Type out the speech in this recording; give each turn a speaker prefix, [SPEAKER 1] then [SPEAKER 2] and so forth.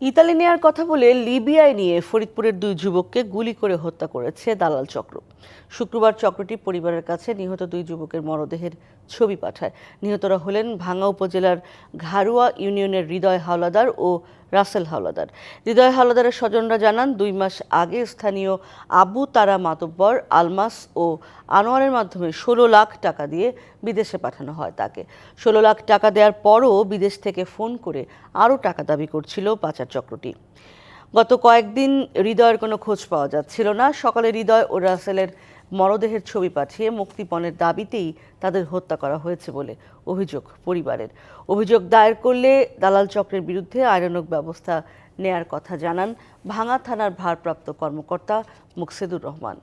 [SPEAKER 1] Italy নেয়ার কথা বলে লিবিয়ায় নিয়ে ফরিদপুরের দুই যুবককে গুলি করে হত্যা করেছে দালাল চক্র। শুক্রবার চক্রটি পরিবারের কাছে নিহত দুই যুবকের মরদেহের ছবি পাঠায়। নিহতরা হলেন ভাঙ্গা উপজেলার ঘারুয়া ইউনিয়নের হৃদয় হাওলাদার ও রাসেল হাওলাদার। হৃদয় হাওলাদারের স্বজনরা জানান, 2 মাস আগে স্থানীয় আবু তারা মাতব্বর, আলমাস ও আনোয়ারের মাধ্যমে 16 লাখ টাকা দিয়ে বিদেশে পাঠানো হয় তাকে। 16 লাখ টাকা দেওয়ার পরও বিদেশ থেকে ফোন করে আরও টাকা দাবি করছিল পাচার চক্রটি। গত কয়েকদিন হৃদয়ের কোনো খোঁজ পাওয়া যাচ্ছিল না। সকালে হৃদয় ও রাসেলের মরদেহের ছবি পাঠিয়ে মুক্তিপণের দাবিতেই তাদের হত্যা করা হয়েছে বলে অভিযোগ পরিবারের। অভিযোগ দায়ের করলে দালাল চক্রের বিরুদ্ধে আইনানুগ ব্যবস্থা নেয়ার কথা জানান ভাঙ্গা থানার ভারপ্রাপ্ত কর্মকর্তা মুকসেদুর রহমান।